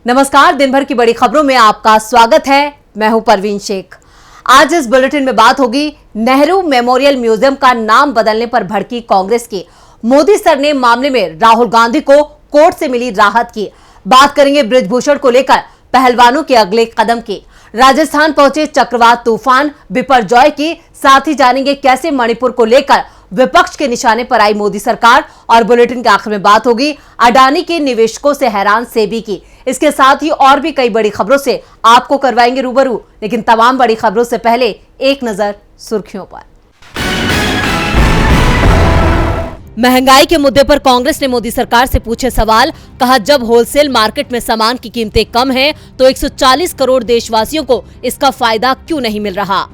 नमस्कार, दिन भर की बड़ी खबरों में आपका स्वागत है। मैं हूं परवीन शेख। आज इस बुलेटिन में बात होगी नेहरू मेमोरियल म्यूजियम का नाम बदलने पर भड़की कांग्रेस की। मोदी सर ने मामले में राहुल गांधी को कोर्ट से मिली राहत की। बात करेंगे बृजभूषण को लेकर पहलवानों के अगले कदम की। राजस्थान पहुंचे चक्रवात तूफान बिपरजॉय की। साथ ही जानेंगे कैसे मणिपुर को लेकर विपक्ष के निशाने पर आई मोदी सरकार। और बुलेटिन के आखिर में बात होगी अडानी के निवेशकों से हैरान सेबी की। इसके साथ ही और भी कई बड़ी खबरों से आपको करवाएंगे रूबरू। लेकिन तमाम बड़ी खबरों से पहले एक नजर सुर्खियों पर। महंगाई के मुद्दे पर कांग्रेस ने मोदी सरकार से पूछे सवाल। कहा, जब होलसेल मार्केट में सामान की कीमतें कम हैं, तो 140 करोड़ देशवासियों को इसका फायदा क्यों नहीं मिल रहा।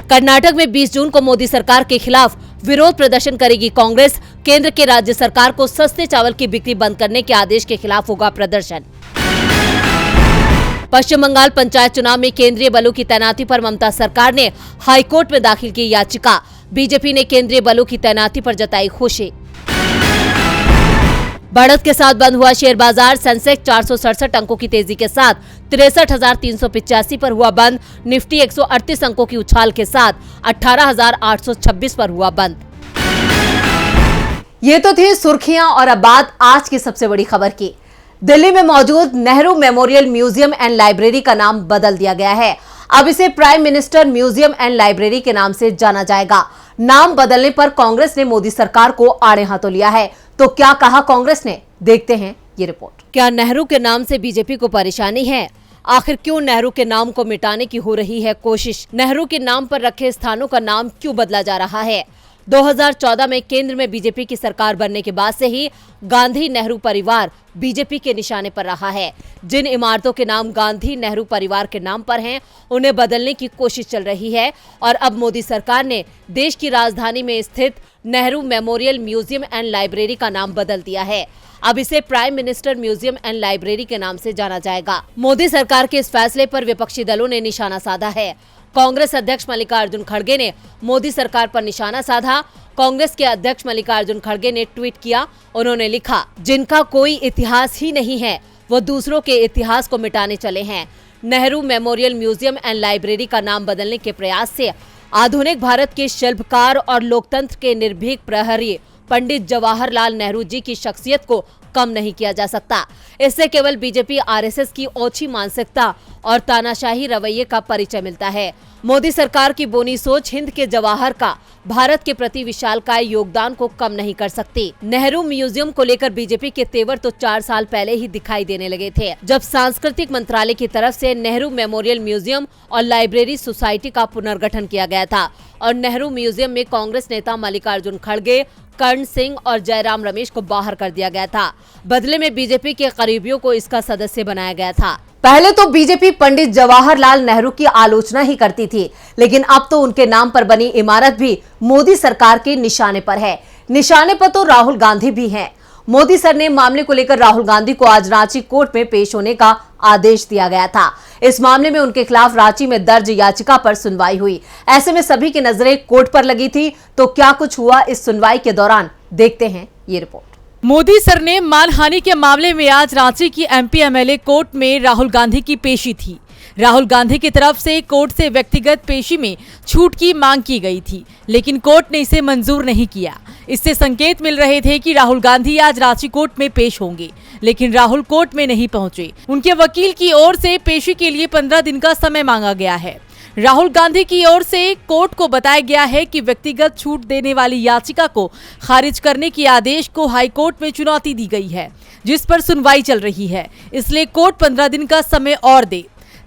कर्नाटक में 20 जून को मोदी सरकार के खिलाफ विरोध प्रदर्शन करेगी कांग्रेस। केंद्र के राज्य सरकार को सस्ते चावल की बिक्री बंद करने के आदेश के खिलाफ होगा प्रदर्शन। पश्चिम बंगाल पंचायत चुनाव में केंद्रीय बलों की तैनाती पर ममता सरकार ने हाईकोर्ट में दाखिल की याचिका। बीजेपी ने केंद्रीय बलों की तैनाती पर जताई खुशी। बढ़त के साथ बंद हुआ शेयर बाजार। सेंसेक्स 467 अंकों की तेजी के साथ 63,385 पर हुआ बंद। निफ्टी 138 अंकों की उछाल के साथ 18,826 पर हुआ बंद। ये तो थी सुर्खियां और अब बात आज की सबसे बड़ी खबर की। दिल्ली में मौजूद Nehru memorial museum and library का नाम बदल दिया गया है। अब इसे prime minister museum and library के नाम से जाना जाएगा। नाम बदलने पर कांग्रेस ने मोदी सरकार को आड़े हाथों लिया है। तो क्या कहा कांग्रेस ने, देखते हैं ये रिपोर्ट। क्या नेहरू के नाम से बीजेपी को परेशानी है? आखिर क्यों नेहरू के नाम को मिटाने की हो रही है कोशिश? नेहरू के नाम पर रखे स्थानों का नाम क्यों बदला जा रहा है? 2014 में केंद्र में बीजेपी की सरकार बनने के बाद से ही गांधी नेहरू परिवार बीजेपी के निशाने पर रहा है। जिन इमारतों के नाम गांधी नेहरू परिवार के नाम पर हैं, उन्हें बदलने की कोशिश चल रही है। और अब मोदी सरकार ने देश की राजधानी में स्थित Nehru memorial museum and library का नाम बदल दिया है। अब इसे prime minister museum and library के नाम से जाना जाएगा। मोदी सरकार के इस फैसले पर विपक्षी दलों ने निशाना साधा है। कांग्रेस अध्यक्ष मल्लिकार्जुन खड़गे ने मोदी सरकार पर निशाना साधा। कांग्रेस के अध्यक्ष मल्लिकार्जुन खड़गे ने ट्वीट किया। उन्होंने लिखा, जिनका कोई इतिहास ही नहीं है वो दूसरों के इतिहास को मिटाने चले हैं। Nehru memorial museum and library का नाम बदलने के प्रयास से आधुनिक भारत के शिल्पकार और लोकतंत्र के निर्भीक प्रहरी पंडित जवाहरलाल नेहरू जी की शख्सियत को कम नहीं किया जा सकता। इससे केवल बीजेपी आरएसएस की ओछी मानसिकता और तानाशाही रवैये का परिचय मिलता है। मोदी सरकार की बोनी सोच हिंद के जवाहर का भारत के प्रति विशालकाय योगदान को कम नहीं कर सकती। नेहरू म्यूजियम को लेकर बीजेपी के तेवर तो 4 साल पहले ही दिखाई देने लगे थे, जब सांस्कृतिक मंत्रालय की तरफ से नेहरू मेमोरियल म्यूजियम और लाइब्रेरी सोसाइटी का पुनर्गठन किया गया था। और नेहरू म्यूजियम में कांग्रेस नेता मल्लिकार्जुन खड़गे, कर्ण सिंह और जयराम रमेश को बाहर कर दिया गया था। बदले में बीजेपी के करीबियों को इसका सदस्य बनाया गया था। पहले तो बीजेपी पंडित जवाहरलाल नेहरू की आलोचना ही करती थी, लेकिन अब तो उनके नाम पर बनी इमारत भी मोदी सरकार के निशाने पर है। निशाने पर तो राहुल गांधी भी हैं। मोदी सर ने मामले को लेकर राहुल गांधी को आज रांची कोर्ट में पेश होने का आदेश दिया गया था। इस मामले में उनके खिलाफ रांची में दर्ज याचिका पर सुनवाई हुई। ऐसे में सभी की नजरें कोर्ट पर लगी थी। तो क्या कुछ हुआ इस सुनवाई के दौरान, देखते हैं ये रिपोर्ट। मोदी सर ने मानहानि के मामले में आज रांची की एमपी एमएलए कोर्ट में राहुल गांधी की पेशी थी। राहुल गांधी की तरफ से कोर्ट से व्यक्तिगत पेशी में छूट की मांग की गई थी, लेकिन कोर्ट ने इसे मंजूर नहीं किया। इससे संकेत मिल रहे थे कि राहुल गांधी आज रांची कोर्ट में पेश होंगे, लेकिन राहुल कोर्ट में नहीं पहुंचे। उनके वकील की ओर से पेशी के लिए 15 दिन का समय मांगा गया है। राहुल गांधी की ओर से कोर्ट को बताया गया है कि व्यक्तिगत छूट देने वाली याचिका को खारिज करने के आदेश को हाईकोर्ट में चुनौती दी गई है, जिस पर सुनवाई चल रही है। इसलिए कोर्ट 15 दिन का समय और दे,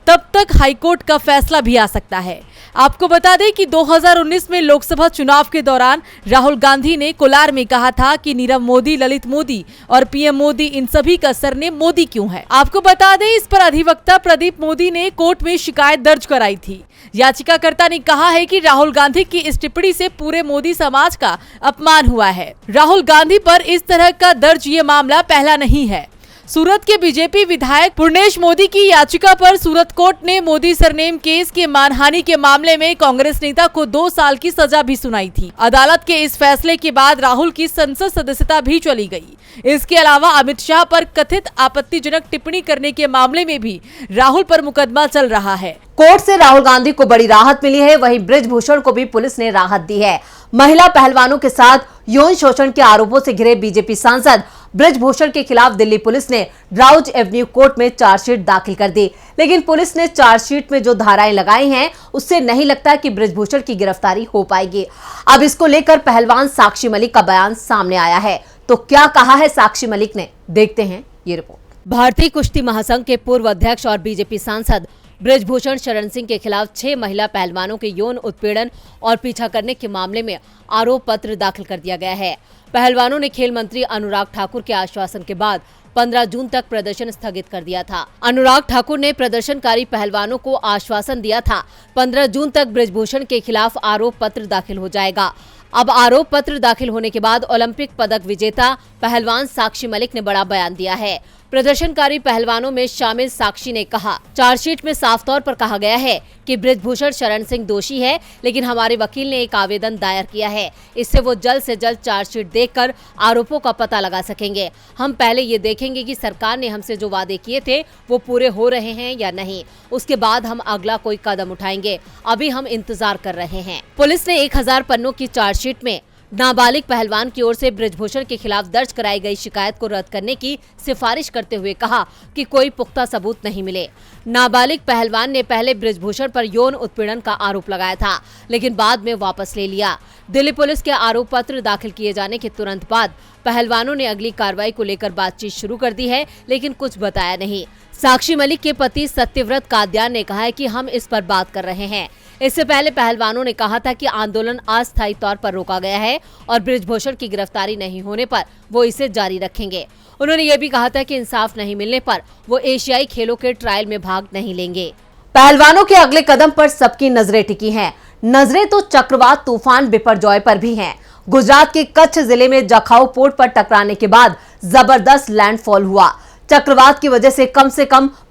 तब तक हाईकोर्ट का फैसला भी आ सकता है। आपको बता दें कि 2019 में लोकसभा चुनाव के दौरान राहुल गांधी ने कोलार में कहा था कि नीरव मोदी, ललित मोदी और पीएम मोदी, इन सभी का सरनेम मोदी क्यों है। आपको बता दें, इस पर अधिवक्ता प्रदीप मोदी ने कोर्ट में शिकायत दर्ज कराई थी। याचिकाकर्ता ने कहा है कि राहुल गांधी की इस टिप्पणी से पूरे मोदी समाज का अपमान हुआ है। राहुल गांधी पर इस तरह का दर्ज ये मामला पहला नहीं है। सूरत के बीजेपी विधायक पूर्णेश मोदी की याचिका पर सूरत कोर्ट ने मोदी सरनेम केस के मानहानि के मामले में कांग्रेस नेता को 2 साल की सजा भी सुनाई थी। अदालत के इस फैसले के बाद राहुल की संसद सदस्यता भी चली गई। इसके अलावा अमित शाह पर कथित आपत्तिजनक टिप्पणी करने के मामले में भी राहुल पर मुकदमा चल रहा है। कोर्ट से राहुल गांधी को बड़ी राहत मिली है, वहीं बृजभूषण को भी पुलिस ने राहत दी है। महिला पहलवानों के साथ यौन शोषण के आरोपों से घिरे बीजेपी सांसद बृजभूषण के खिलाफ दिल्ली पुलिस ने राउज एवेन्यू कोर्ट में चार्जशीट दाखिल कर दी, लेकिन पुलिस ने चार्जशीट में जो धाराएं लगाई हैं उससे नहीं लगता कि बृजभूषण की गिरफ्तारी हो पाएगी। अब इसको लेकर पहलवान साक्षी मलिक का बयान सामने आया है, तो क्या कहा है साक्षी मलिक ने, देखते हैं ये रिपोर्ट। भारतीय कुश्ती महासंघ के पूर्व अध्यक्ष और बीजेपी सांसद बृजभूषण शरण सिंह के खिलाफ 6 महिला पहलवानों के यौन उत्पीड़न और पीछा करने के मामले में आरोप पत्र दाखिल कर दिया गया है। पहलवानों ने खेल मंत्री अनुराग ठाकुर के आश्वासन के बाद 15 जून तक प्रदर्शन स्थगित कर दिया था। अनुराग ठाकुर ने प्रदर्शनकारी पहलवानों को आश्वासन दिया था 15 जून तक बृजभूषण के खिलाफ आरोप पत्र दाखिल हो जाएगा। अब आरोप पत्र दाखिल होने के बाद ओलंपिक पदक विजेता पहलवान साक्षी मलिक ने बड़ा बयान दिया है। प्रदर्शनकारी पहलवानों में शामिल साक्षी ने कहा, चार्जशीट में साफ तौर पर कहा गया है कि बृजभूषण शरण सिंह दोषी है, लेकिन हमारे वकील ने एक आवेदन दायर किया है। इससे वो जल्द से जल्द चार्जशीट देखकर आरोपों का पता लगा सकेंगे। हम पहले ये देखेंगे कि सरकार ने हमसे जो वादे किए थे वो पूरे हो रहे हैं या नहीं, उसके बाद हम अगला कोई कदम उठाएंगे। अभी हम इंतजार कर रहे हैं। पुलिस ने 1000 पन्नों की चार्जशीट में नाबालिग पहलवान की ओर से बृजभूषण के खिलाफ दर्ज कराई गई शिकायत को रद्द करने की सिफारिश करते हुए कहा कि कोई पुख्ता सबूत नहीं मिले। नाबालिग पहलवान ने पहले बृजभूषण पर यौन उत्पीड़न का आरोप लगाया था, लेकिन बाद में वापस ले लिया। दिल्ली पुलिस के आरोप पत्र दाखिल किए जाने के तुरंत बाद पहलवानों ने अगली कार्रवाई को लेकर बातचीत शुरू कर दी है, लेकिन कुछ बताया नहीं। साक्षी मलिक के पति सत्यव्रत काद्यान ने कहा है कि हम इस पर बात कर रहे हैं। इससे पहले पहलवानों ने कहा था कि आंदोलन अस्थायी तौर पर रोका गया है और बृजभूषण की गिरफ्तारी नहीं होने पर वो इसे जारी रखेंगे। उन्होंने ये भी कहा था कि इंसाफ नहीं मिलने पर वो एशियाई खेलों के ट्रायल में भाग नहीं लेंगे। पहलवानों के अगले कदम पर सबकी नजरें टिकी हैं। नजरें तो चक्रवात तूफान बिपरजॉय पर भी हैं। गुजरात के कच्छ जिले में जखाऊ पोर्ट पर टकराने के बाद जबरदस्त लैंडफॉल हुआ। चक्रवात की वजह से कम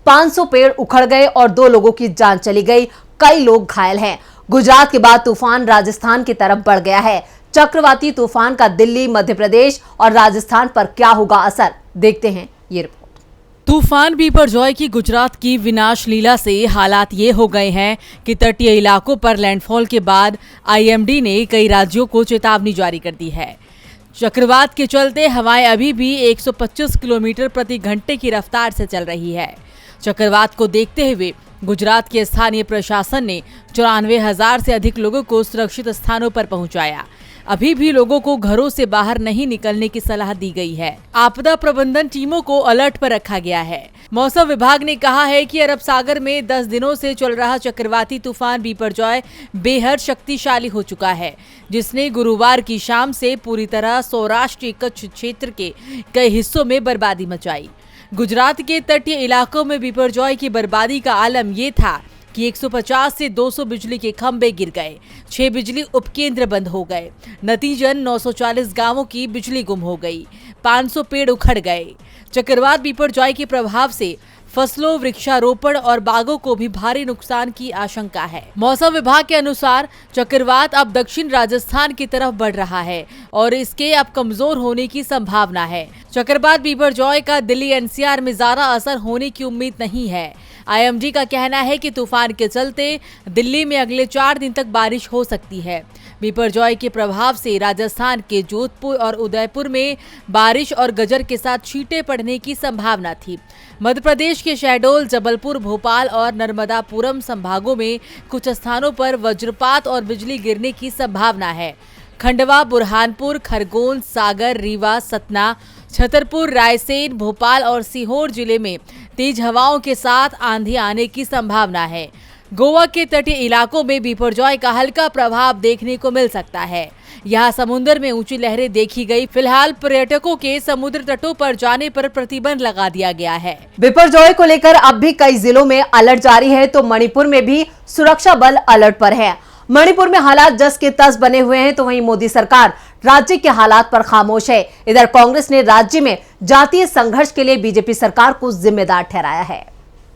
500 पेड़ उखड़ गए और 2 लोगों की जान चली गई। कई लोग घायल हैं। गुजरात के बाद तूफान राजस्थान की तरफ बढ़ गया है। चक्रवाती तूफान का दिल्ली, मध्य प्रदेश और राजस्थान पर क्या होगा असर, देखते हैं ये रिपोर्ट। तूफान बिपरजॉय की गुजरात की विनाश लीला से हालात ये हो गए हैं कि तटीय इलाकों पर लैंडफॉल के बाद IMD ने कई राज्यों को चेतावनी जारी कर दी है। चक्रवात के चलते हवाएं अभी भी 125 किलोमीटर प्रति घंटे की रफ्तार से चल रही है। चक्रवात को देखते हुए गुजरात के स्थानीय प्रशासन ने 94,000 से अधिक लोगों को सुरक्षित स्थानों पर पहुंचाया। अभी भी लोगों को घरों से बाहर नहीं निकलने की सलाह दी गई है। आपदा प्रबंधन टीमों को अलर्ट पर रखा गया है। मौसम विभाग ने कहा है कि अरब सागर में 10 दिनों से चल रहा चक्रवाती तूफान बिपरजॉय बेहद शक्तिशाली हो चुका है, जिसने गुरुवार की शाम से पूरी तरह सौराष्ट्र कच्छ क्षेत्र के कई हिस्सों में बर्बादी मचाई। गुजरात के तटीय इलाकों में बिपरजॉय की बर्बादी का आलम ये था कि 150 से 200 बिजली के खंभे गिर गए, 6 बिजली उपकेंद्र बंद हो गए। नतीजन 940 गांवों की बिजली गुम हो गई, 500 पेड़ उखड़ गए। चक्रवात बिपरजॉय के प्रभाव से फसलों, वृक्षारोपण और बागों को भी भारी नुकसान की आशंका है। मौसम विभाग के अनुसार चक्रवात अब दक्षिण राजस्थान की तरफ बढ़ रहा है और इसके अब कमजोर होने की संभावना है। चक्रवात बिपरजॉय का दिल्ली NCR में ज्यादा असर होने की उम्मीद नहीं है। IMD का कहना है कि तूफान के चलते दिल्ली में अगले 4 दिन तक बारिश हो सकती है। बिपरजॉय के प्रभाव से राजस्थान के जोधपुर और उदयपुर में बारिश और गजर के साथ छींटे पड़ने की संभावना थी। मध्य प्रदेश के शहडोल, जबलपुर, भोपाल और नर्मदापुरम संभागों में कुछ स्थानों पर वज्रपात और बिजली गिरने की संभावना है। खंडवा, बुरहानपुर, खरगोन, सागर, रीवा, सतना, छतरपुर, रायसेन, भोपाल और सीहोर जिले में तेज हवाओं के साथ आंधी आने की संभावना है। गोवा के तटीय इलाकों में बिपरजॉय का हल्का प्रभाव देखने को मिल सकता है। यहाँ समुद्र में ऊंची लहरें देखी गई। फिलहाल पर्यटकों के समुद्र तटों पर जाने पर प्रतिबंध लगा दिया गया है। बिपरजॉय को लेकर अब भी कई जिलों में अलर्ट जारी है, तो मणिपुर में भी सुरक्षा बल अलर्ट पर है। मणिपुर में हालात जस के तस बने हुए हैं, तो वहीं मोदी सरकार राज्य के हालात पर खामोश है। इधर कांग्रेस ने राज्य में जातीय संघर्ष के लिए बीजेपी सरकार को जिम्मेदार ठहराया है।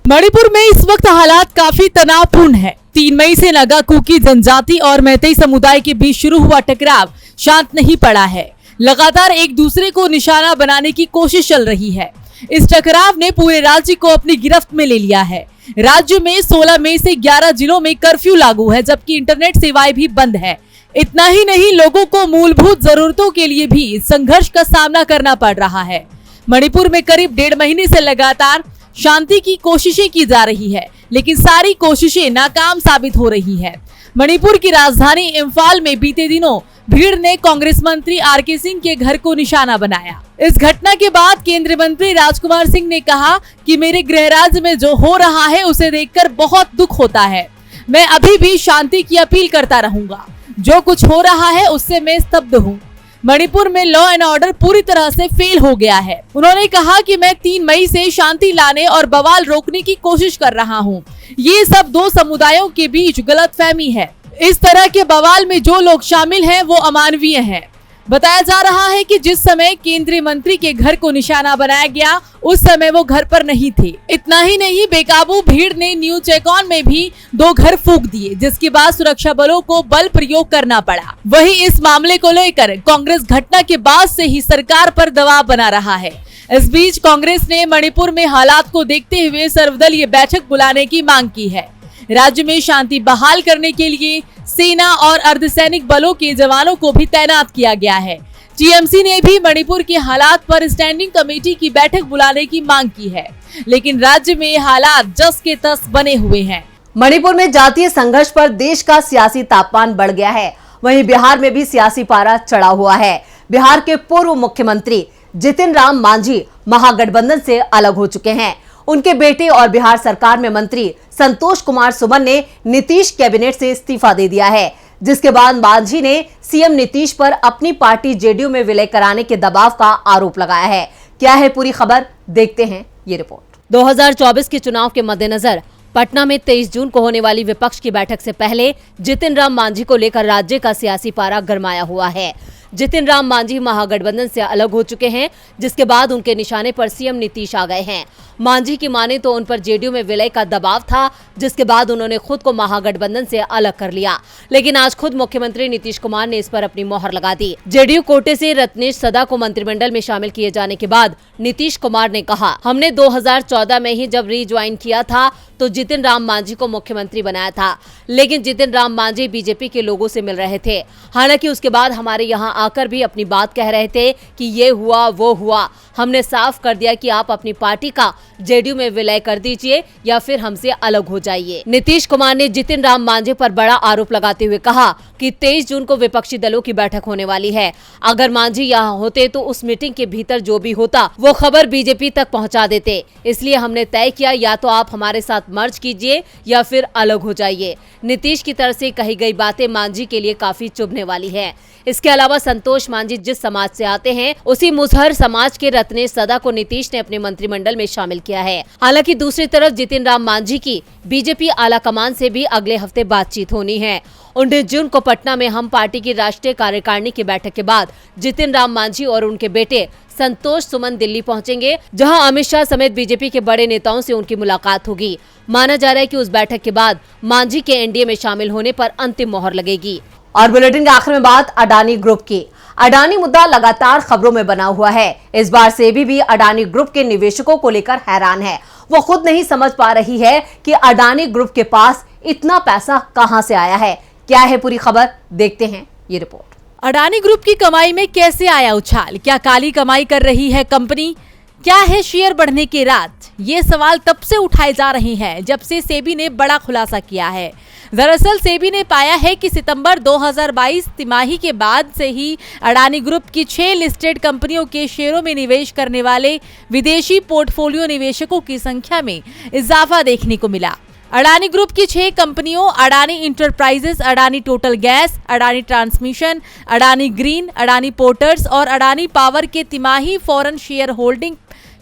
मणिपुर में इस वक्त हालात काफी तनावपूर्ण है। 3 मई से नागा कुकी जनजाति और मैतेई समुदाय के बीच शुरू हुआ टकराव शांत नहीं पड़ा है। लगातार एक दूसरे को निशाना बनाने की कोशिश चल रही है। इस टकराव ने पूरे राज्य को अपनी गिरफ्त में ले लिया है। राज्य में 16 मई से 11 जिलों में कर्फ्यू लागू है, जबकि इंटरनेट सेवाएं भी बंद है। इतना ही नहीं, लोगों को मूलभूत जरूरतों के लिए भी संघर्ष का सामना करना पड़ रहा है। मणिपुर में करीब 1.5 महीने से लगातार शांति की कोशिशें की जा रही है, लेकिन सारी कोशिशें नाकाम साबित हो रही है। मणिपुर की राजधानी इम्फाल में बीते दिनों भीड़ ने कांग्रेस मंत्री आर.के. सिंह के घर को निशाना बनाया। इस घटना के बाद केंद्रीय मंत्री राजकुमार सिंह ने कहा कि मेरे गृह राज्य में जो हो रहा है उसे देखकर बहुत दुख होता है। मैं अभी भी शांति की अपील करता रहूंगा। जो कुछ हो रहा है उससे मैं स्तब्ध हूँ। मणिपुर में लॉ एंड ऑर्डर पूरी तरह से फेल हो गया है। उन्होंने कहा कि मैं 3 मई से शांति लाने और बवाल रोकने की कोशिश कर रहा हूँ। ये सब 2 समुदायों के बीच गलतफहमी है। इस तरह के बवाल में जो लोग शामिल हैं वो अमानवीय हैं। बताया जा रहा है कि जिस समय केंद्रीय मंत्री के घर को निशाना बनाया गया उस समय वो घर पर नहीं थे। इतना ही नहीं, बेकाबू भीड़ ने न्यू चेकॉन में भी 2 घर फूंक दिए, जिसके बाद सुरक्षा बलों को बल प्रयोग करना पड़ा। वहीं इस मामले को लेकर कांग्रेस घटना के बाद से ही सरकार पर दबाव बना रहा है। इस बीच कांग्रेस ने मणिपुर में हालात को देखते हुए सर्वदलीय बैठक बुलाने की मांग की है। राज्य में शांति बहाल करने के लिए सेना और अर्धसैनिक बलों के जवानों को भी तैनात किया गया है। टीएमसी ने भी मणिपुर के हालात पर स्टैंडिंग कमेटी की बैठक बुलाने की मांग की है, लेकिन राज्य में हालात जस के तस बने हुए हैं। मणिपुर में जातीय संघर्ष पर देश का सियासी तापमान बढ़ गया है। वहीं बिहार में भी सियासी पारा चढ़ा हुआ है। बिहार के पूर्व मुख्यमंत्री जितिन राम मांझी महागठबंधन से अलग हो चुके हैं। उनके बेटे और बिहार सरकार में मंत्री संतोष कुमार सुमन ने नीतीश कैबिनेट से इस्तीफा दे दिया है, जिसके बाद मांझी ने सीएम नीतीश पर अपनी पार्टी जेडीयू में विलय कराने के दबाव का आरोप लगाया है। क्या है पूरी खबर, देखते हैं ये रिपोर्ट। 2024 के चुनाव के मद्देनजर पटना में 23 जून को होने वाली विपक्ष की बैठक से पहले जितिन राम मांझी को लेकर राज्य का सियासी पारा गरमाया हुआ है। जितिन राम मांझी महागठबंधन से अलग हो चुके हैं, जिसके बाद उनके निशाने पर सीएम नीतीश आ गए हैं। मांझी की माने तो उन पर जेडीयू में विलय का दबाव था, जिसके बाद उन्होंने खुद को महागठबंधन से अलग कर लिया। लेकिन आज खुद मुख्यमंत्री नीतीश कुमार ने इस पर अपनी मोहर लगा दी। जेडीयू कोटे से रत्नेश सदा को मंत्रिमंडल में शामिल किए जाने के बाद नीतीश कुमार ने कहा, हमने 2014 में ही जब रीज्वाइन किया था तो जितिन राम मांझी को मुख्यमंत्री बनाया था, लेकिन जितिन राम मांझी बीजेपी के लोगों से मिल रहे थे। हालांकि उसके बाद हमारे यहाँ आकर भी अपनी बात कह रहे थे कि ये हुआ वो हुआ। हमने साफ कर दिया कि आप अपनी पार्टी का जेडीयू में विलय कर दीजिए या फिर हमसे अलग हो जाइए। नीतीश कुमार ने जितिन राम मांझी पर बड़ा आरोप लगाते हुए कहा कि 23 जून को विपक्षी दलों की बैठक होने वाली है। अगर मांझी यहाँ होते तो उस मीटिंग के भीतर जो भी होता वो खबर बीजेपी तक पहुँचा देते। इसलिए हमने तय किया या तो आप हमारे साथ मर्ज कीजिए या फिर अलग हो जाइए। नीतीश की तरफ से कही गई बातें मांझी के लिए काफी चुभने वाली है। इसके अलावा संतोष मांझी जिस समाज से आते हैं उसी मुसहर समाज के रत्नेश सदा को नीतीश ने अपने मंत्रिमंडल में शामिल किया है। हालांकि दूसरी तरफ जितिन राम मांझी की बीजेपी आला कमान से भी अगले हफ्ते बातचीत होनी है। 19 जून को पटना में हम पार्टी की राष्ट्रीय कार्यकारिणी की बैठक के बाद जितिन राम मांझी और उनके बेटे संतोष सुमन दिल्ली पहुंचेंगे, जहां अमित शाह समेत बीजेपी के बड़े नेताओं से उनकी मुलाकात होगी। माना जा रहा है कि उस बैठक के बाद मांझी के एनडीए में शामिल होने पर अंतिम मोहर लगेगी। और बुलेटिन के आखिर में बात अडानी ग्रुप की। अडानी मुद्दा लगातार खबरों में बना हुआ है। इस बार सेबी भी अडानी ग्रुप के निवेशकों को लेकर हैरान है। वो खुद नहीं समझ पा रही है कि अडानी ग्रुप के पास इतना पैसा कहां से आया है। क्या है पूरी खबर, देखते हैं ये रिपोर्ट। अडानी ग्रुप की कमाई में कैसे आया उछाल? क्या काली कमाई कर रही है कंपनी? क्या है शेयर बढ़ने के राज? ये सवाल तब से उठाए जा रहे हैं जब से सेबी ने बड़ा खुलासा किया है। दरअसल सेबी ने पाया है कि सितंबर 2022 तिमाही के बाद से ही अडानी ग्रुप की 6 लिस्टेड कंपनियों के शेयरों में निवेश करने वाले विदेशी पोर्टफोलियो निवेशकों की संख्या में इजाफा देखने को मिला। अडानी ग्रुप की 6 कंपनियों Adani enterprises, Adani total gas, Adani transmission, Adani green, Adani porters और अडानी पावर के तिमाही फॉरेन शेयर होल्डिंग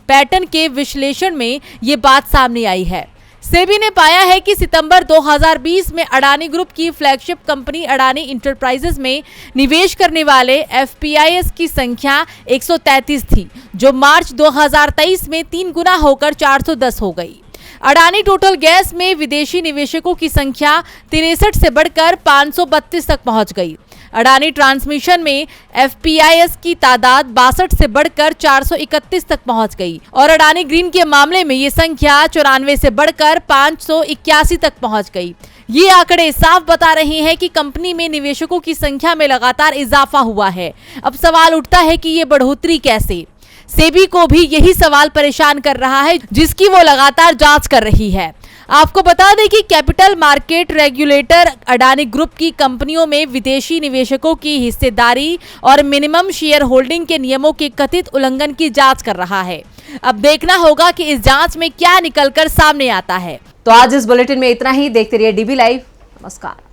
पैटर्न के विश्लेषण में ये बात सामने आई है। सेबी ने पाया है कि सितंबर 2020 में अडानी ग्रुप की फ्लैगशिप कंपनी अडानी इंटरप्राइजेज में निवेश करने वाले एफपीआईएस की संख्या 133 थी, जो मार्च 2023 में 3 गुना होकर 410 हो गई। अडानी टोटल गैस में विदेशी निवेशकों की संख्या 63 से बढ़कर 532 तक पहुंच गई। अडानी ट्रांसमिशन में एफपीआईएस की तादाद 62 से बढ़कर 431 तक पहुंच गई और अडानी ग्रीन के मामले में ये संख्या 94 से बढ़कर 581 तक पहुंच गई। ये आंकड़े साफ बता रहे हैं कि कंपनी में निवेशकों की संख्या में लगातार इजाफा हुआ है। अब सवाल उठता है कि ये बढ़ोतरी कैसे? सेबी को भी यही सवाल परेशान कर रहा है, जिसकी वो लगातार जांच कर रही है। आपको बता दें कि capital market regulator Adani group की कंपनियों में विदेशी निवेशकों की हिस्सेदारी और मिनिमम शेयर होल्डिंग के नियमों के कथित उल्लंघन की जांच कर रहा है। अब देखना होगा कि इस जांच में क्या निकलकर सामने आता है। तो आज इस बुलेटिन में इतना ही। देखते रहिए डीबी लाइव। नमस्कार।